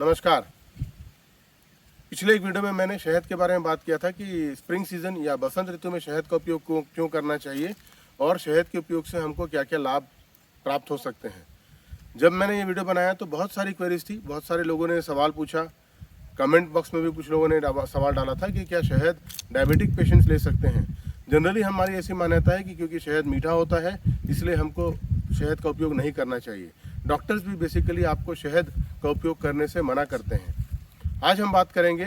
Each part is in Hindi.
नमस्कार। पिछले एक वीडियो में मैंने शहद के बारे में बात किया था कि स्प्रिंग सीजन या बसंत ऋतु में शहद का उपयोग क्यों करना चाहिए और शहद के उपयोग से हमको क्या क्या लाभ प्राप्त हो सकते हैं। जब मैंने ये वीडियो बनाया तो बहुत सारी क्वेरीज थी, बहुत सारे लोगों ने सवाल पूछा। कमेंट बॉक्स में भी कुछ लोगों ने सवाल डाला था कि क्या शहद डायबिटिक पेशेंट्स ले सकते हैं। जनरली हमारी ऐसी मान्यता है कि क्योंकि शहद मीठा होता है इसलिए हमको शहद का उपयोग नहीं करना चाहिए। डॉक्टर्स भी बेसिकली आपको शहद का उपयोग करने से मना करते हैं। आज हम बात करेंगे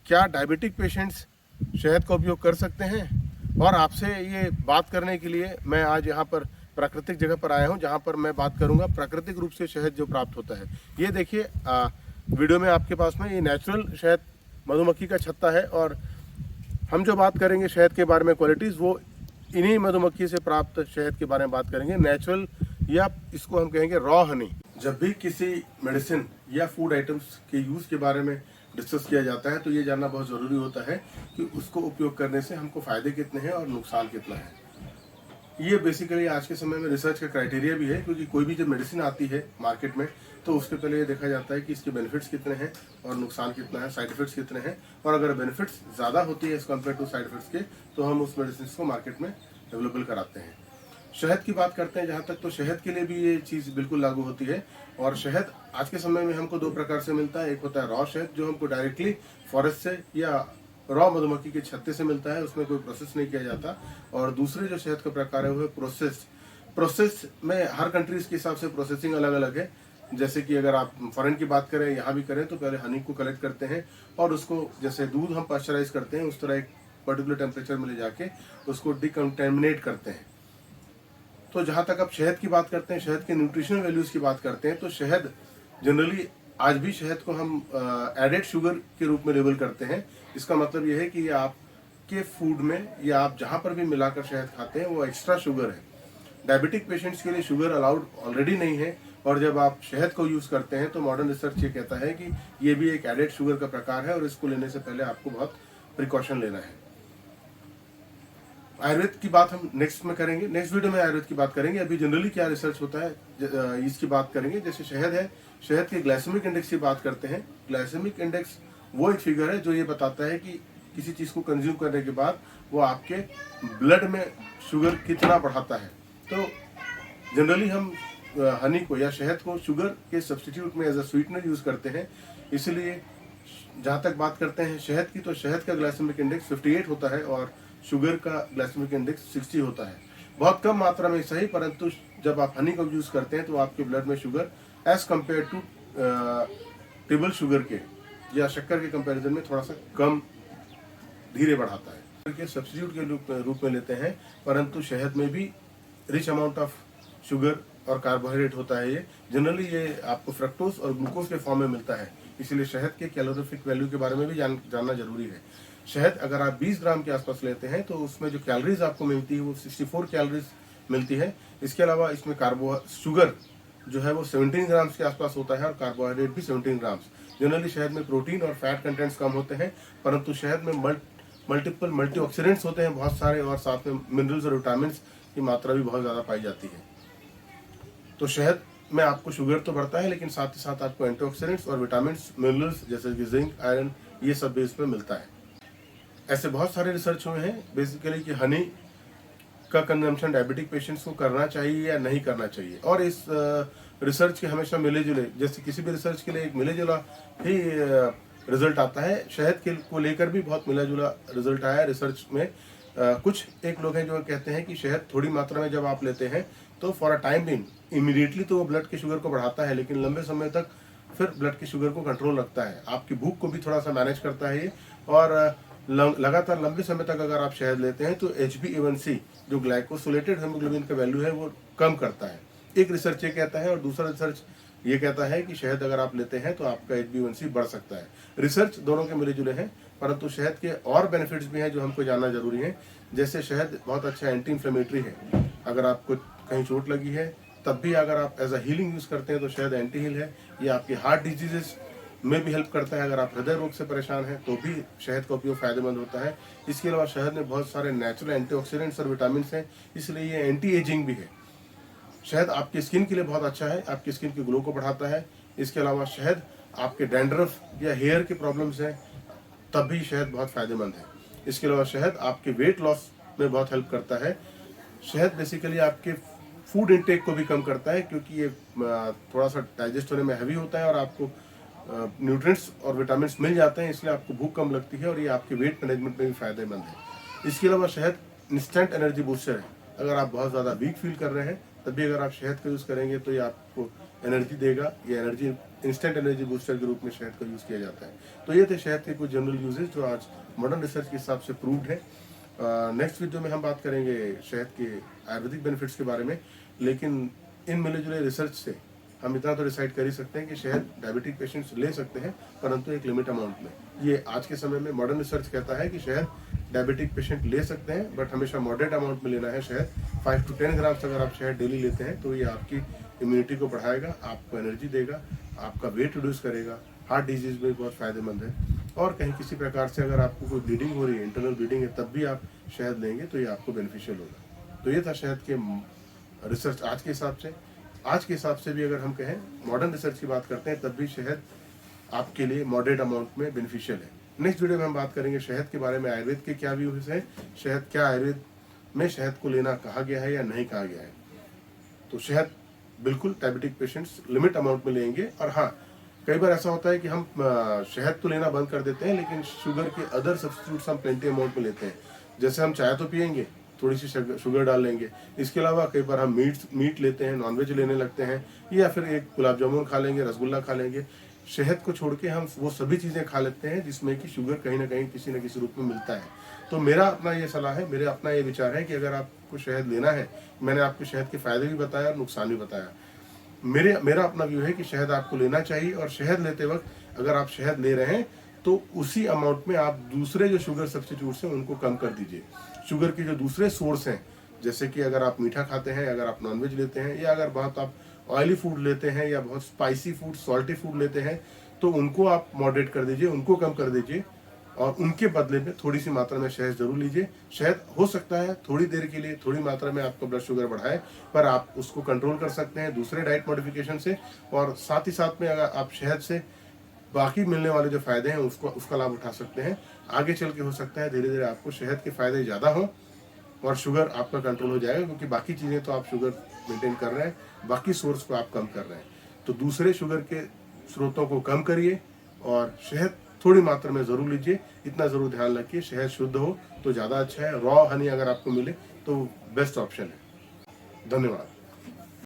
क्या डायबिटिक पेशेंट्स शहद का उपयोग कर सकते हैं, और आपसे ये बात करने के लिए मैं आज यहाँ पर प्राकृतिक जगह पर आया हूँ जहाँ पर मैं बात करूँगा प्राकृतिक रूप से शहद जो प्राप्त होता है। ये देखिए वीडियो में आपके पास में ये नेचुरल शहद मधुमक्खी का छत्ता है, और हम जो बात करेंगे शहद के बारे में क्वालिटीज़ वो इन्हीं मधुमक्खी से प्राप्त शहद के बारे में बात करेंगे। नेचुरल या इसको हम कहेंगे रॉ हनी। जब भी किसी मेडिसिन या फूड आइटम्स के यूज़ के बारे में डिस्कस किया जाता है तो ये जानना बहुत ज़रूरी होता है कि उसको उपयोग करने से हमको फ़ायदे कितने हैं और नुकसान कितना है। ये बेसिकली आज के समय में रिसर्च का क्राइटेरिया भी है, क्योंकि कोई भी जब मेडिसिन आती है मार्केट में तो उसके पहले ये देखा जाता है कि इसके बेनिफिट्स कितने हैं और नुकसान कितना है, साइड इफेक्ट्स कितने हैं, और अगर बेनिफिट्स ज़्यादा होती है as compare to side effects के तो हम उस मेडिसिन को मार्केट में अवेलेबल कराते हैं। शहद की बात करते हैं जहाँ तक, तो शहद के लिए भी ये चीज़ बिल्कुल लागू होती है। और शहद आज के समय में हमको दो प्रकार से मिलता है। एक होता है रॉ शहद जो हमको डायरेक्टली फॉरेस्ट से या रॉ मधुमक्खी के छत्ते से मिलता है, उसमें कोई प्रोसेस नहीं किया जाता। और दूसरे जो शहद का प्रकार है वो है प्रोसेस में हर कंट्रीज के हिसाब से प्रोसेसिंग अलग अलग है। जैसे कि अगर आप फॉरेन की बात करें, यहाँ भी करें, तो पहले हनी को कलेक्ट करते हैं और उसको जैसे दूध हम पास्चराइज करते हैं उस तरह एक पर्टिकुलर टेम्परेचर में ले जाके उसको डिकंटेमिनेट करते हैं। तो जहाँ तक आप शहद की बात करते हैं, शहद के न्यूट्रिशनल वैल्यूज़ की बात करते हैं, तो शहद जनरली आज भी शहद को हम एडेड शुगर के रूप में लेबल करते हैं। इसका मतलब ये है कि ये आपके फूड में या आप जहाँ पर भी मिलाकर शहद खाते हैं वो एक्स्ट्रा शुगर है। डायबिटिक पेशेंट्स के लिए शुगर अलाउड ऑलरेडी नहीं है, और जब आप शहद को यूज़ करते हैं तो मॉडर्न रिसर्च ये कहता है कि ये भी एक एडेड शुगर का प्रकार है और इसको लेने से पहले आपको बहुत प्रिकॉशन लेना है। आयुर्वेद की बात हम नेक्स्ट में करेंगे, नेक्स्ट वीडियो में आयुर्वेद की बात करेंगे। अभी जनरली क्या रिसर्च होता है इसकी बात करेंगे। जैसे शहद है, शहद के ग्लाइसेमिक इंडेक्स की बात करते हैं। ग्लाइसेमिक इंडेक्स वो एक फिगर है जो ये बताता है कि किसी चीज़ को कंज्यूम करने के बाद वो आपके ब्लड में शुगर कितना बढ़ाता है। तो जनरली हम हनी को या शहद को शुगर के सब्सटीट्यूट में एज अ स्वीटनर यूज़ करते हैं। इसलिए जहाँ तक बात करते हैं शहद की, तो शहद का ग्लाइसेमिक इंडेक्स 58 होता है और शुगर का ग्लाइसेमिक इंडेक्स 60 होता है। बहुत कम मात्रा में सही, परंतु जब आप हनी का यूज़ करते हैं तो आपके ब्लड में sugar as compare to table sugar के या शक्कर के कंपैरिजन में थोड़ा सा कम धीरे बढ़ाता है। के सब्स्टिट्यूट के रूप में लेते हैं, परंतु शहद में भी रिच अमाउंट ऑफ शुगर और कार्बोहाइड्रेट होता है। ये जनरली ये आपको फ्रक्टोज और ग्लूकोज के फॉर्म में मिलता है, इसीलिए शहद के कैलोरीफिक वैल्यू के बारे में भी जानना जरूरी है। शहद अगर आप 20 ग्राम के आसपास लेते हैं तो उसमें जो कैलोरीज आपको मिलती है वो 64 कैलोरीज मिलती है। इसके अलावा इसमें शुगर जो है वो 17 ग्राम्स के आसपास होता है और कार्बोहाइड्रेट भी 17 ग्राम्स। जनरली शहद में प्रोटीन और फैट कंटेंट्स कम होते हैं, परंतु शहद में मल्टीपल मल्टीऑक्सीडेंट्स होते हैं बहुत सारे, और साथ में मिनरल्स और विटामिन की मात्रा भी बहुत ज़्यादा पाई जाती है। तो शहद में आपको शुगर तो बढ़ता है, लेकिन साथ ही साथ आपको एंटीऑक्सीडेंट्स और विटामिन मिनरल्स जैसे कि जिंक, आयरन, ये सब भी इसमें मिलता है। ऐसे बहुत सारे रिसर्च हुए हैं बेसिकली कि हनी का कंजम्पशन डायबिटिक पेशेंट्स को करना चाहिए या नहीं करना चाहिए, और इस रिसर्च के हमेशा मिले जुले, जैसे किसी भी रिसर्च के लिए एक मिले जुला ही रिजल्ट आता है। शहद के को लेकर भी बहुत मिला जुला रिजल्ट आया रिसर्च में। कुछ एक लोग हैं जो कहते हैं कि शहद थोड़ी मात्रा में जब आप लेते हैं तो for a time being immediately तो वो ब्लड के शुगर को बढ़ाता है, लेकिन लंबे समय तक फिर ब्लड के शुगर को कंट्रोल रखता है। आपकी भूख को भी थोड़ा सा मैनेज करता है ये, और लगातार लंबे समय तक अगर आप शहद लेते हैं तो HbA1c जो ग्लाइकोसिलेटेड हेमोग्लोबिन का वैल्यू है वो कम करता है। एक रिसर्च ये कहता है और दूसरा रिसर्च ये कहता है कि शहद अगर आप लेते हैं तो आपका HbA1c बढ़ सकता है। रिसर्च दोनों के मिले जुले हैं, परंतु शहद के और बेनिफिट्स भी हैं जो हमको जानना जरूरी है। जैसे शहद बहुत अच्छा एंटी इन्फ्लेमेटरी है। अगर आपको कहीं चोट लगी है तब भी अगर आप एज अ हीलिंग यूज़ करते हैं तो शहद एंटी हील है। ये आपकी हार्ट डिजीजेस में भी हेल्प करता है। अगर आप हृदय रोग से परेशान हैं तो भी शहद का उपयोग फायदेमंद होता है। इसके अलावा शहद में बहुत सारे नेचुरल एंटीऑक्सीडेंट्स और विटामिन हैं, इसलिए ये एंटी एजिंग भी है। शहद आपकी स्किन के लिए बहुत अच्छा है, आपकी स्किन के ग्लो को बढ़ाता है। इसके अलावा शहद आपके डैंड्रफ या हेयर के प्रॉब्लम्स हैं तब भी शहद बहुत फायदेमंद है। इसके अलावा शहद आपके वेट लॉस में बहुत हेल्प करता है। शहद बेसिकली आपके फूड इंटेक को भी कम करता है, क्योंकि ये थोड़ा सा डाइजेस्ट होने में हैवी होता है और आपको न्यूट्रिएंट्स और विटामिन्स मिल जाते हैं, इसलिए आपको भूख कम लगती है और ये आपके वेट मैनेजमेंट में भी फायदेमंद है। इसके अलावा शहद इंस्टेंट एनर्जी बूस्टर है। अगर आप बहुत ज़्यादा वीक फील कर रहे हैं तब भी अगर आप शहद का यूज़ करेंगे तो ये आपको एनर्जी देगा। ये एनर्जी इंस्टेंट एनर्जी बूस्टर के रूप में शहद का यूज़ किया जाता है। तो ये थे शहद के कुछ जनरल यूजेज जो आज मॉडर्न रिसर्च के हिसाब से प्रूव्ड है। नेक्स्ट वीडियो में हम बात करेंगे शहद के आयुर्वेदिक बेनिफिट्स के बारे में, लेकिन इन मिले जुले रिसर्च से हम इतना तो डिसाइड कर ही सकते हैं कि शहद डायबिटिक पेशेंट्स ले सकते हैं, परंतु एक लिमिट अमाउंट में। ये आज के समय में मॉडर्न रिसर्च कहता है कि शहद डायबिटिक पेशेंट ले सकते हैं, बट हमेशा मॉडरेट अमाउंट में लेना है शहद। 5 to 10 ग्राम्स अगर आप शहद डेली लेते हैं तो ये आपकी इम्यूनिटी को बढ़ाएगा, आपको एनर्जी देगा, आपका वेट रिड्यूस करेगा, हार्ट डिजीज में बहुत फायदेमंद है। और कहीं किसी प्रकार से अगर आपको कोई ब्लीडिंग हो रही है, इंटरनल ब्लीडिंग है, तब भी आप शहद लेंगे तो ये आपको बेनिफिशियल होगा। तो ये था शहद के रिसर्च आज के हिसाब से। आज के हिसाब से भी अगर हम कहें मॉडर्न रिसर्च की बात करते हैं तब भी शहद आपके लिए मॉडरेट अमाउंट में बेनिफिशियल है। नेक्स्ट वीडियो में हम बात करेंगे शहद के बारे में, आयुर्वेद के क्या व्यूज हैं, शहद क्या आयुर्वेद में शहद को लेना कहा गया है या नहीं कहा गया है। तो शहद बिल्कुल डायबिटिक पेशेंट्स लिमिट अमाउंट में लेंगे। और हाँ, कई बार ऐसा होता है कि हम शहद तो लेना बंद कर देते हैं, लेकिन शुगर के अदर सब्स्टिट्यूट्स हम प्लेंटी अमाउंट में लेते हैं। जैसे हम चाय तो पियेंगे, थोड़ी सी शुगर डाल लेंगे। इसके अलावा कई बार हम मीट लेते हैं, नॉनवेज लेने लगते हैं, या फिर एक गुलाब जामुन खा लेंगे, रसगुल्ला खा लेंगे। शहद को छोड़ के हम वो सभी चीज़ें खा लेते हैं जिसमें कि शुगर कहीं ना कहीं किसी न किसी रूप में मिलता है। तो मेरा अपना ये सलाह है, मेरा अपना ये विचार है कि अगर आपको शहद लेना है, मैंने आपको शहद के फायदे भी बताया और नुकसान भी बताया। मेरा अपना व्यू है कि शहद आपको लेना चाहिए, और शहद लेते वक्त अगर आप शहद ले रहे हैं तो उसी अमाउंट में आप दूसरे जो शुगर सब्स्टिट्यूट्स हैं उनको कम कर दीजिए। शुगर के जो दूसरे सोर्स हैं, जैसे कि अगर आप मीठा खाते हैं, अगर आप नॉनवेज लेते हैं, या अगर बहुत आप ऑयली फूड लेते हैं, या बहुत स्पाइसी फूड, सॉल्टी फूड लेते हैं, तो उनको आप मॉडरेट कर दीजिए, उनको कम कर दीजिए, और उनके बदले में थोड़ी सी मात्रा में शहद जरूर लीजिए। शहद हो सकता है थोड़ी देर के लिए थोड़ी मात्रा में आपका ब्लड शुगर बढ़ाए, पर आप उसको कंट्रोल कर सकते हैं दूसरे डाइट मॉडिफिकेशन से। और साथ ही साथ में अगर आप शहद से बाकी मिलने वाले जो फायदे हैं उसका लाभ उठा सकते हैं। आगे चल के हो सकता है धीरे धीरे आपको शहद के फायदे ज़्यादा हों और शुगर आपका कंट्रोल हो जाएगा, क्योंकि बाकी चीज़ें तो आप शुगर मेंटेन कर रहे हैं, बाकी सोर्स को आप कम कर रहे हैं। तो दूसरे शुगर के स्रोतों को कम करिए और शहद थोड़ी मात्रा में ज़रूर लीजिए। इतना ज़रूर ध्यान रखिए शहद शुद्ध हो तो ज़्यादा अच्छा है। रॉ हनी अगर आपको मिले तो बेस्ट ऑप्शन है। धन्यवाद।